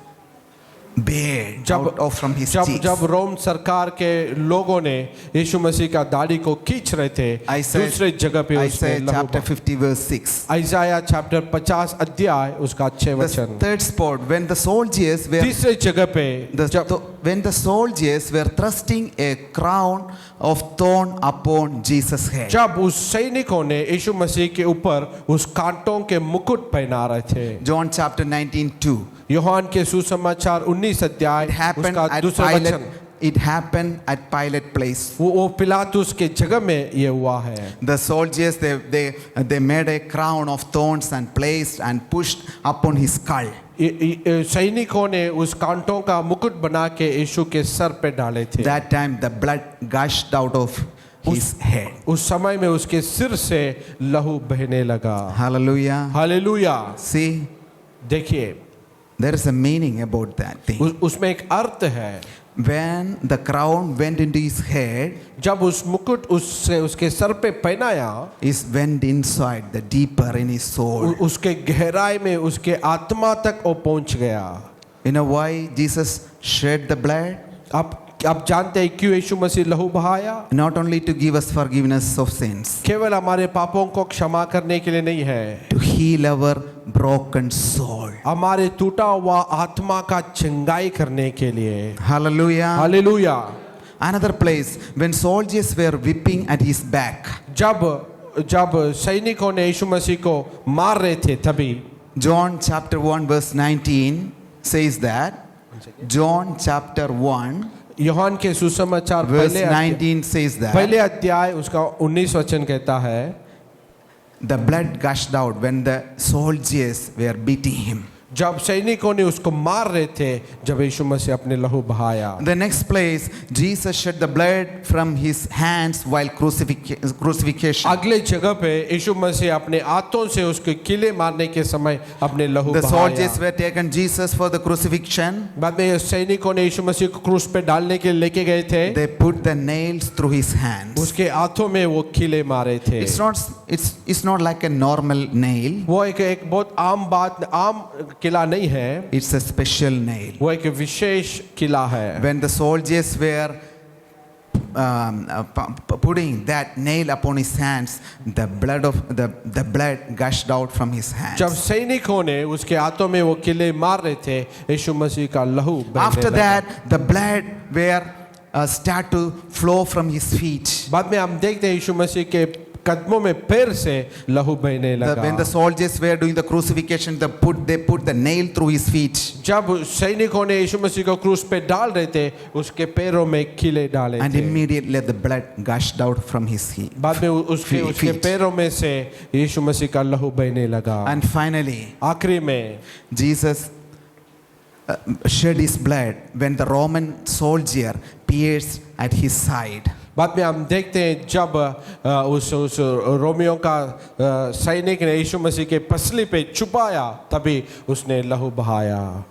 beard out from his cheeks. जब रोम सरकार के लोगों ने यीशु मसीह का दाढ़ी को खींच रहे थे दूसरे जगह पे Isaiah chapter 50 verse 6. Isaiah chapter 50 अध्याय उसका 6 The वचन। third spot, when the soldiers were तीसरे जगह पे when the soldiers were thrusting a crown of thorn upon Jesus' head. जब उस सैनिकों ने यीशु मसीह के ऊपर उस कांटों के मुकुट पहना रहे थे। John chapter 19:2. यूहन्ना के सुसमाचार 19 अध्याय उसका दूसरा वचन। It happened at Pilate place. वो पिलातुस के जगह में ये हुआ है। The soldiers they made a crown of thorns and placed and pushed upon his skull. सैनिकों ने उस कांटों का मुकुट बना के यीशु के सर पे डाले थे। That time the blood gushed out of his head. उस समय में उसके सिर से लहू बहने लगा। Hallelujah. हालेलुया। See, देखिए there is a meaning about that thing. उसमें एक अर्थ है। When the crown went into his head, जब उस मुकुट उसके सर पे पहनाया, it went inside the deeper in his soul. उसके गहराई में उसके आत्मा तक वो पहुंच गया। You know why Jesus shed the blood? आप जानते हैं क्यों यीशु मसीह लहू बहाया? Not only to give us forgiveness of sins, केवल हमारे पापों को क्षमा करने के लिए नहीं है, to heal our broken soul. हमारे टूटा हुआ आत्मा का चंगाई करने के लिए। Hallelujah. Hallelujah. Another place, when soldiers were whipping at his back. जब सैनिकों ने यीशु मसीह को मार रहे थे तभी। John chapter 1 verse 19 says that. John chapter 1 यूहन्ना के सुसमाचार verse 19 says that. पहले अध्याय उसका 19 वचन कहता है, The blood gushed out when the soldiers were beating him. जब सैनिकों ने उसको मार रहे थे जब यीशु मसीह अपने लहू बहाया। The next place, Jesus shed the blood from his hands while crucifixion. अगले जगह पे यीशु मसीह अपने हाथों से उसके किले मारने के समय अपने लहू The बहाया। soldiers were taken Jesus for the crucifixion. बाद में सैनिकों ने यीशु मसीह को क्रूस पे डालने के लिए लेके गए थे। They put the nails through his hands. उसके हाथों में वो किले मारे थे। It's not like a normal nail. वो एक बहुत आम किला नहीं है। It's a special nail. वो एक विशेष किला है। When the soldiers were putting that nail upon his hands, the blood gushed out from his hands. जब सैनिकों ने उसके हाथों में वो किले मार रहे थे यीशु मसीह का लहू बहने After लगा। that, the blood were start to flow from his feet. बाद में हम देखते हैं यीशु मसीह के कदमों में पैर से लहू बहने When लगा। the soldiers were doing the crucifixion, they put the nail through his feet. जब सैनिकों ने यीशु मसीह को क्रूस पे डाल रहे थे, उसके पैरों में कीले डाले And थे। immediately the blood gushed out from his feet. बाद में उसके feet. पैरों में से यीशु मसीह का लहू बहने लगा। And finally, आखिरी में Jesus shed his blood when the Roman soldier pierced at his side. बाद में हम देखते हैं जब उस रोमियो का सैनिक ने यीशु मसीह के पसली पे छुपाया, तभी उसने लहू बहाया।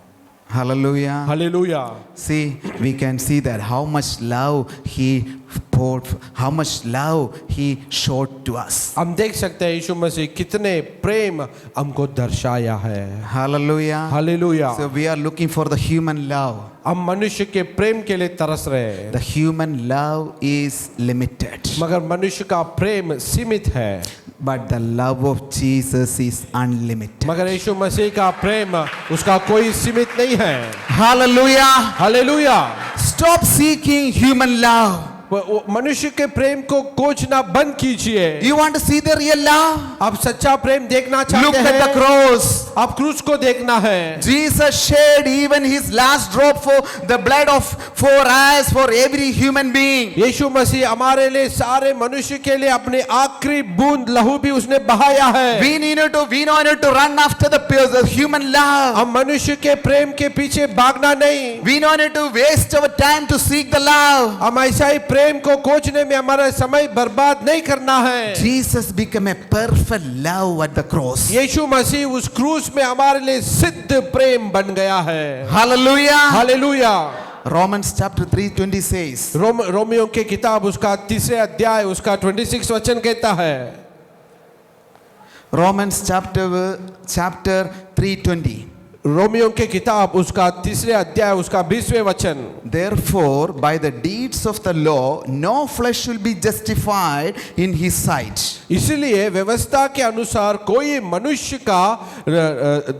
Hallelujah. Hallelujah. See, we can see that how much love he poured, how much love he showed to us. हम देख सकते हैं यीशु मसीह कितने प्रेम हमको दर्शाया है। Hallelujah. Hallelujah. So we are looking for the human love. हम मनुष्य के प्रेम के लिए तरस रहे हैं, The human love is limited, मगर मनुष्य का प्रेम सीमित है, but the love of Jesus is unlimited. मगर यीशु मसीह का प्रेम उसका कोई सीमित नहीं है। Hallelujah. Hallelujah. Stop seeking human love. मनुष्य के प्रेम को खोजना बंद कीजिए। You want to see the real love? आप सच्चा प्रेम देखना Look चाहते at the हैं, cross. आप क्रूस को देखना है। Jesus shed even his last drop for the blood of for us, for every human being. यीशु मसीह हमारे लिए, सारे मनुष्य के लिए अपने आखिरी बूंद लहू भी उसने बहाया है। We needed to run after the human love. हम मनुष्य के प्रेम के पीछे भागना नहीं, We needed to waste our time to seek the love. हम ऐसा ही प्रेम को खोजने में हमारा समय बर्बाद नहीं करना है। Jesus became a perfect love at the cross. यीशु मसीह उस क्रूस में हमारे लिए सिद्ध प्रेम बन गया है। Hallelujah. Hallelujah. Romans chapter 3:20 says, Romeo के किताब उसका 3 अध्याय उसका 26 वचन कहता है। Romans chapter 3:20. रोमियो के किताब उसका 3 अध्याय उसका 20वें वचन। Therefore, by the deeds of the law, no flesh will be justified in his sight. इसलिए व्यवस्था के अनुसार कोई मनुष्य का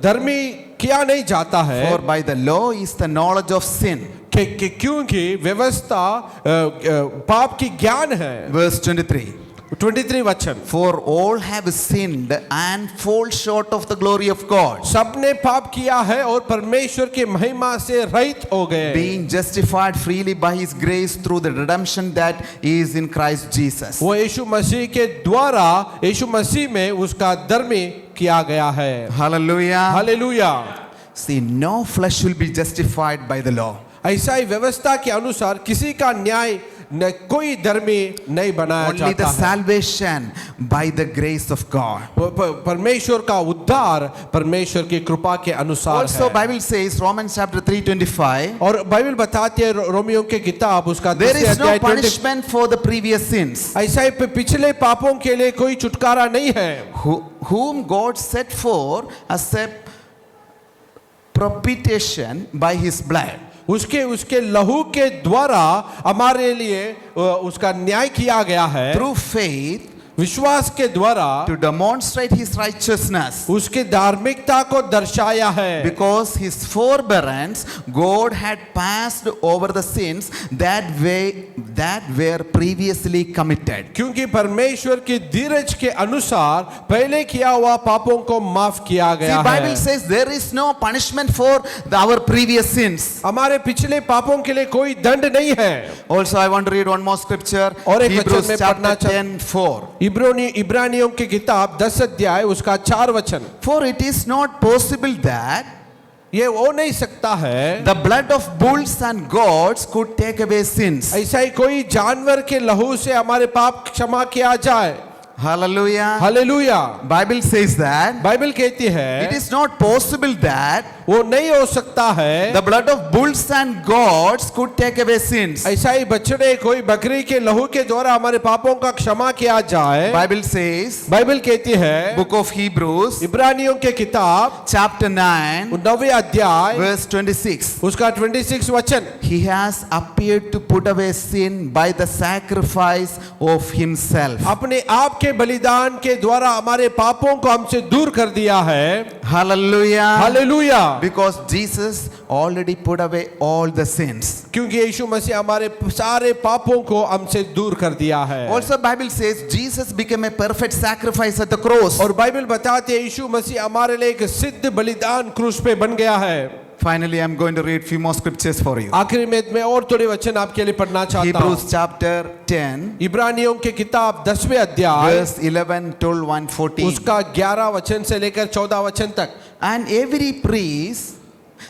धर्मी किया नहीं जाता है, For by the law is the knowledge of sin. क्योंकि व्यवस्था पाप की ज्ञान है। Verse 23. 23 वचन। For all have sinned and fall short of the glory of God, सबने पाप किया है और परमेश्वर की महिमा से रहित हो गए, being justified freely by his grace through the redemption that is in Christ Jesus. वो यीशु मसीह के द्वारा यीशु मसीह में उसका धर्मी किया गया है। Hallelujah. Hallelujah. See, no flesh will be justified by the law. ऐसा ही व्यवस्था के अनुसार किसी का न्याय कोई धर्मी नहीं बनाया Only the जाता है। salvation by the grace of God. परमेश्वर का उद्धार परमेश्वर की कृपा के अनुसार Also, है। Bible says, Romans chapter 3:25, और बाइबल बताती है रोमियो के किताब उसका there 10 is no अध्याय 20। punishment for the previous sins, ऐसा ही पिछले पापों के लिए कोई छुटकारा नहीं है, whom God set for as a propitiation by his blood. उसके लहू के द्वारा हमारे लिए उसका न्याय किया गया है, Through faith, विश्वास के द्वारा to demonstrate his righteousness. उसके धार्मिकता को दर्शाया है। Because his forbearance, God had passed over the sins that were previously committed. क्योंकि परमेश्वर की धीरज के अनुसार पहले किया हुआ पापों को माफ किया See, गया Bible है। says there is no punishment for our previous sins. हमारे पिछले पापों के लिए कोई दंड नहीं है। Also, I want to read one more scripture. और एक Hebrews वचन में chapter पढ़ना 10:4. इब्रानियों की किताब 10 अध्याय उसका 4 वचन। For it is not possible that ये हो नहीं सकता है the blood of bulls and goats could take away sins. ऐसा ही कोई जानवर के लहू से हमारे पाप क्षमा किया जाए। Hallelujah. Hallelujah. Bible says that Bible कहती है it is not possible that वो नहीं हो सकता है the blood of bulls and goats could take away sins. ऐसा ही बछड़े कोई बकरी के लहू के द्वारा हमारे पापों का क्षमा किया जाए। Bible says, बाइबल कहती है book of Hebrews इब्रानियों के किताब chapter 9 9वें अध्याय verse 26. उसका 26 वचन। He has appeared to put away sin by the sacrifice of himself. अपने आप के बलिदान के द्वारा हमारे पापों को हमसे दूर कर दिया है। Hallelujah. Hallelujah. Because Jesus already put away all the sins. क्योंकि यीशु मसीह हमारे सारे पापों को हमसे दूर कर दिया है। Also Bible says Jesus became a perfect sacrifice at the cross. और बाइबल बताते हैं यीशु मसीह हमारे लिए एक सिद्ध बलिदान क्रूस पे बन गया है। Finally, I'm going to read few more scriptures for you. आखिरी में मैं और थोड़े वचन आपके लिए पढ़ना चाहता हूँ। Hebrews chapter 10, इब्रानियों के किताब 10वें अध्याय verse 11, 12, 1, 14. उसका 11 वचन से लेकर 14 वचन तक। And every priest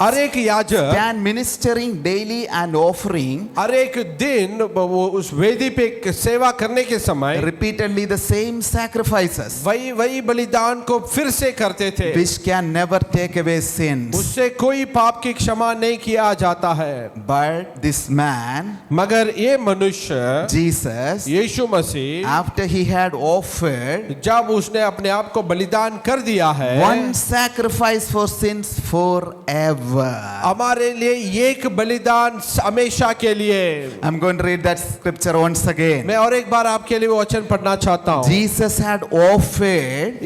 हर एक याजक can ministering daily and offering हर एक दिन वो उस वेदी पे सेवा करने के समय repeatedly the same sacrifices, वही बलिदान को फिर से करते थे, which can never take away sins. उससे कोई पाप की क्षमा नहीं किया जाता है। But this man, मगर ये मनुष्य Jesus, Yeshu Masih after he had offered जब उसने अपने आप को बलिदान कर दिया है, one sacrifice for sins forever. हमारे लिए एक बलिदान हमेशा के लिए। I'm going to read that scripture once again. मैं और एक बार आपके लिए वो वचन पढ़ना चाहता हूँ। Jesus had offered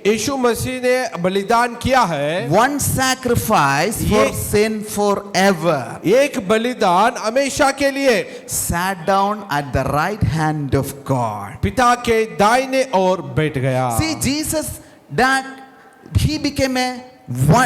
यीशु मसीह ने बलिदान किया है, one sacrifice for ये- sin forever. एक बलिदान हमेशा के लिए, Sat down at the right hand of God. पिता के दाहिने ओर बैठ गया। See, Jesus, that he became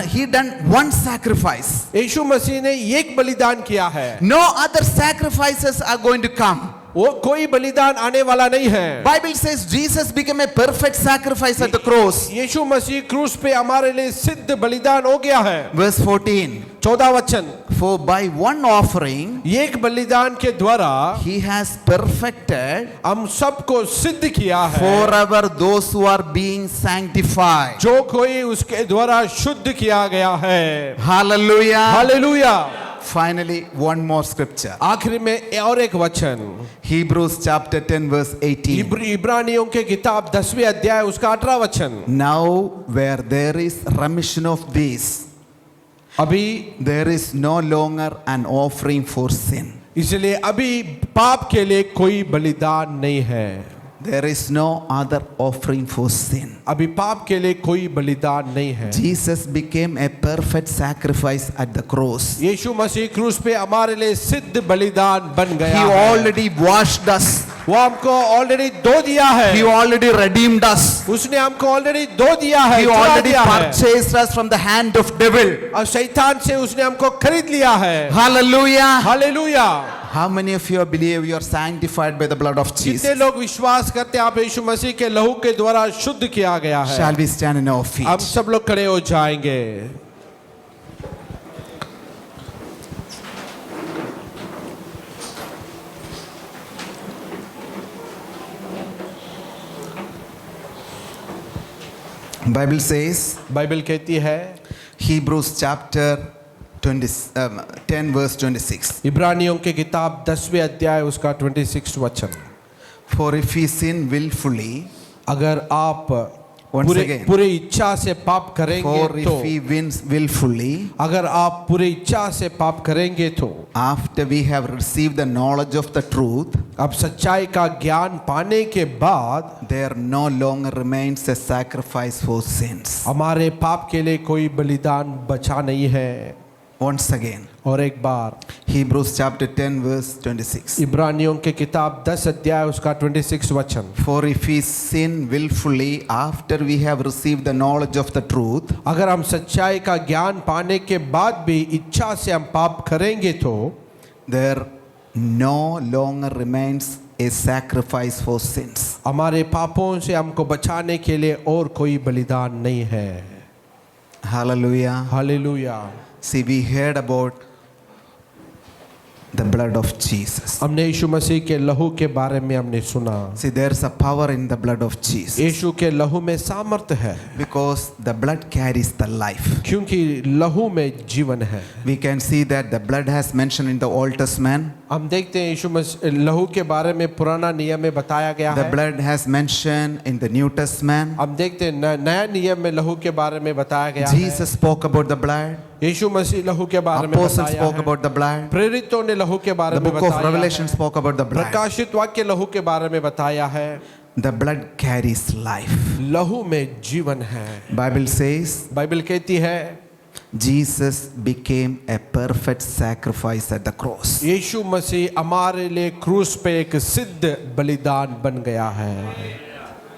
he done one sacrifice. यीशु मसीह ने एक बलिदान किया है, No other sacrifices are going to come. वो कोई बलिदान आने वाला नहीं है। Bible says Jesus became a perfect sacrifice at the cross. यीशु मसीह क्रूस पे हमारे लिए सिद्ध बलिदान हो गया है। Verse 14. 14 वचन, For by one offering एक बलिदान के द्वारा he has perfected हम सबको सिद्ध किया है, forever those who are being sanctified. जो कोई उसके द्वारा शुद्ध किया गया है। Hallelujah. Hallelujah. Finally, one more scripture. आखिरी में और एक वचन, Hebrews chapter 10 verse 18. इब्रानियों के किताब 10वें अध्याय उसका 18 वचन। Now where there is remission of these, अभी there is no longer an offering for sin. इसलिए अभी पाप के लिए कोई बलिदान नहीं है। There is no other offering for sin. अभी पाप के लिए कोई बलिदान नहीं है। Jesus became a perfect sacrifice at the cross. यीशु मसीह क्रूस पे हमारे लिए सिद्ध बलिदान बन He गया है। already washed us. वो हमको ऑलरेडी धो दिया है, He already redeemed us. उसने हमको ऑलरेडी धो दिया है, He छुड़ा already दिया है। purchased us from the hand of devil. और शैतान से उसने हमको खरीद लिया है। Hallelujah. Hallelujah. How many of you believe you are sanctified by the blood of कितने Jesus? लोग विश्वास करते हैं आप यीशु मसीह के लहू के द्वारा शुद्ध किया गया है? Shall we stand in our feet? हम सब लोग खड़े हो जाएंगे। Bible says, बाइबल कहती है, Hebrews chapter 10 verse 26. इब्रानियों के किताब 10वें अध्याय उसका 26 वचन, For if we sin willfully, अगर आप Once पूरे again. पूरे इच्छा से पाप for करेंगे तो, if we win willfully, अगर आप पूरे इच्छा से पाप करेंगे तो, after we have received the knowledge of the truth, अब सच्चाई का ज्ञान पाने के बाद there no longer remains a sacrifice for sins. हमारे पाप के लिए कोई बलिदान बचा नहीं है। Once again, और एक बार Hebrews chapter 10 verse 26. इब्रानियों के किताब 10 अध्याय उसका 26 वचन, For if we sin willfully after we have received the knowledge of the truth, अगर हम सच्चाई का ज्ञान पाने के बाद भी इच्छा से हम पाप करेंगे तो, there no longer remains a sacrifice for sins. हमारे पापों से हमको बचाने के लिए और कोई बलिदान नहीं है। Hallelujah. Hallelujah. See, we heard about the blood of Jesus. हमने यीशु मसीह के लहू के बारे में हमने सुना। See, there's a power in the blood of Jesus यीशु के लहू में सामर्थ्य है, because the blood carries the life. क्योंकि लहू में जीवन है। We can see that the blood has mentioned in the Old Testament. हम देखते हैं यीशु मसीह लहू के बारे में पुराना नियम में बताया गया The है। blood has mentioned in the New Testament. हम देखते हैं नया नियम में लहू के बारे में बताया गया है। Jesus spoke about the blood. यीशु मसीह लहू के बारे में Apostles बताया spoke है। about the blood. प्रेरितों ने लहू के बारे The में book of बताया Revelation है। spoke about the blood. प्रकाशित वाक्य लहू के बारे में बताया है। The blood carries life. लहू में जीवन है। Bible says, बाइबल कहती है, Jesus became a perfect sacrifice at the cross. यीशु मसीह हमारे लिए क्रूस पे एक सिद्ध बलिदान बन गया है।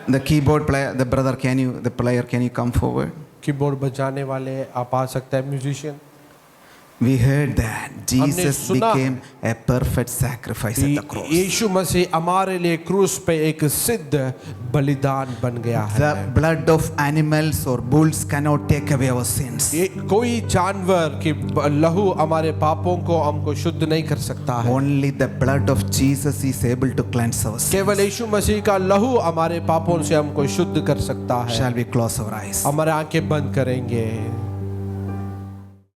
The keyboard player, the brother, the player, can you come forward? Keyboard बजाने वाले आप आ सकते हैं, musician. We heard that Jesus सुना became a perfect sacrifice at the cross. यीशु मसीह हमारे लिए क्रूस पे एक सिद्ध बलिदान बन गया है। The blood of animals or bulls cannot take away our sins. ये कोई जानवर की लहू हमारे पापों को हमको शुद्ध नहीं कर सकता है। Only the blood of Jesus is able to cleanse our sins. केवल यीशु मसीह का लहू हमारे पापों से हमको शुद्ध कर सकता है। Shall we close our eyes? हमारे आंखें बंद करेंगे।